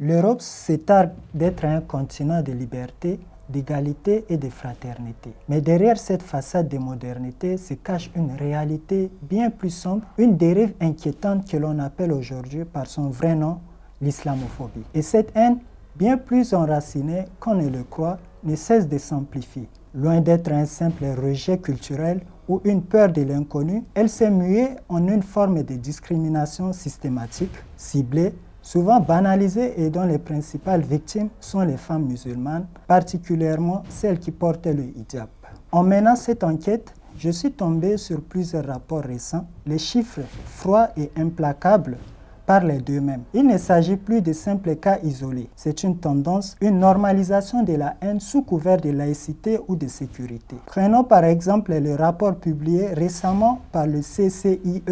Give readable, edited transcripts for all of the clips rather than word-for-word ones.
L'Europe s'étargue d'être un continent de liberté, d'égalité et de fraternité. Mais derrière cette façade de modernité se cache une réalité bien plus sombre, une dérive inquiétante que l'on appelle aujourd'hui par son vrai nom, l'islamophobie. Et cette haine, bien plus enracinée qu'on ne le croit, ne cesse de s'amplifier. Loin d'être un simple rejet culturel ou une peur de l'inconnu, elle s'est muée en une forme de discrimination systématique, ciblée, souvent banalisées et dont les principales victimes sont les femmes musulmanes, particulièrement celles qui portent le hijab. En menant cette enquête, je suis tombé sur plusieurs rapports récents. Les chiffres froids et implacables parlent d'eux-mêmes. Il ne s'agit plus de simples cas isolés. C'est une tendance, une normalisation de la haine sous couvert de laïcité ou de sécurité. Prenons par exemple le rapport publié récemment par le CCIE,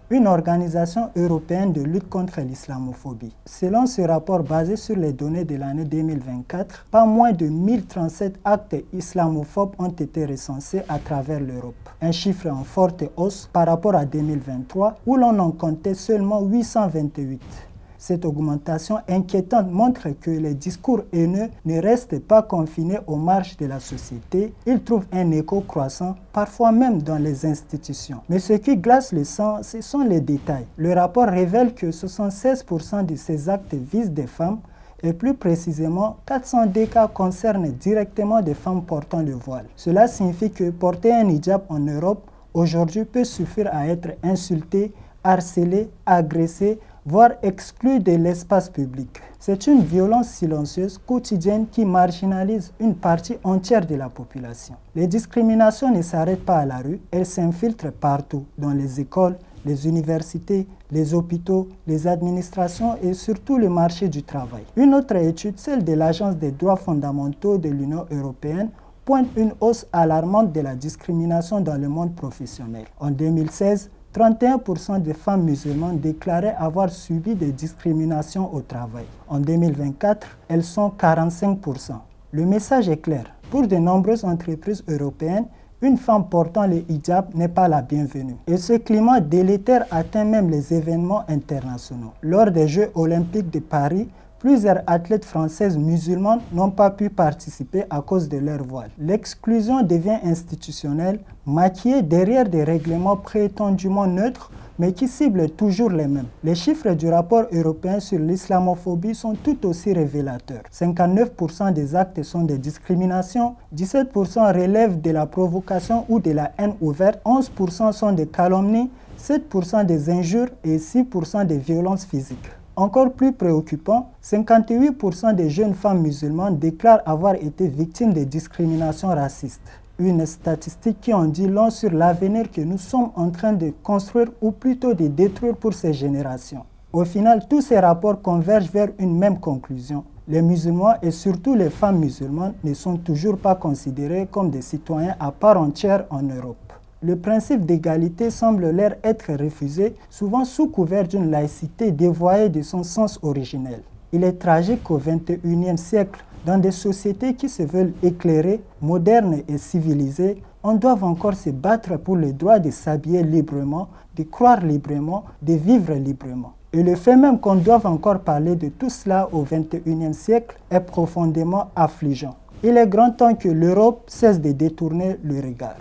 une organisation européenne de lutte contre l'islamophobie. Selon ce rapport basé sur les données de l'année 2024, pas moins de 1037 actes islamophobes ont été recensés à travers l'Europe. Un chiffre en forte hausse par rapport à 2023 où l'on en comptait seulement 828. Cette augmentation inquiétante montre que les discours haineux ne restent pas confinés aux marges de la société. Ils trouvent un écho croissant, parfois même dans les institutions. Mais ce qui glace le sang, ce sont les détails. Le rapport révèle que 76% de ces actes visent des femmes et plus précisément, 402 cas concernent directement des femmes portant le voile. Cela signifie que porter un hijab en Europe aujourd'hui peut suffire à être insulté, harcelé, agressé, voire exclu de l'espace public. C'est une violence silencieuse, quotidienne, qui marginalise une partie entière de la population. Les discriminations ne s'arrêtent pas à la rue, elles s'infiltrent partout, dans les écoles, les universités, les hôpitaux, les administrations et surtout le marché du travail. Une autre étude, celle de l'Agence des droits fondamentaux de l'Union européenne, pointe une hausse alarmante de la discrimination dans le monde professionnel. En 2016, 31% des femmes musulmanes déclaraient avoir subi des discriminations au travail. En 2024, elles sont 45%. Le message est clair. Pour de nombreuses entreprises européennes, une femme portant le hijab n'est pas la bienvenue. Et ce climat délétère atteint même les événements internationaux. Lors des Jeux olympiques de Paris, plusieurs athlètes françaises musulmanes n'ont pas pu participer à cause de leur voile. L'exclusion devient institutionnelle, maquillée derrière des règlements prétendument neutres, mais qui ciblent toujours les mêmes. Les chiffres du rapport européen sur l'islamophobie sont tout aussi révélateurs. 59% des actes sont des discriminations, 17% relèvent de la provocation ou de la haine ouverte, 11% sont des calomnies, 7% des injures et 6% des violences physiques. Encore plus préoccupant, 58% des jeunes femmes musulmanes déclarent avoir été victimes de discriminations racistes. Une statistique qui en dit long sur l'avenir que nous sommes en train de construire ou plutôt de détruire pour ces générations. Au final, tous ces rapports convergent vers une même conclusion. Les musulmans et surtout les femmes musulmanes ne sont toujours pas considérés comme des citoyens à part entière en Europe. Le principe d'égalité semble leur être refusé, souvent sous couvert d'une laïcité dévoyée de son sens originel. Il est tragique qu'au XXIe siècle, dans des sociétés qui se veulent éclairées, modernes et civilisées, on doive encore se battre pour le droit de s'habiller librement, de croire librement, de vivre librement. Et le fait même qu'on doive encore parler de tout cela au XXIe siècle est profondément affligeant. Il est grand temps que l'Europe cesse de détourner le regard.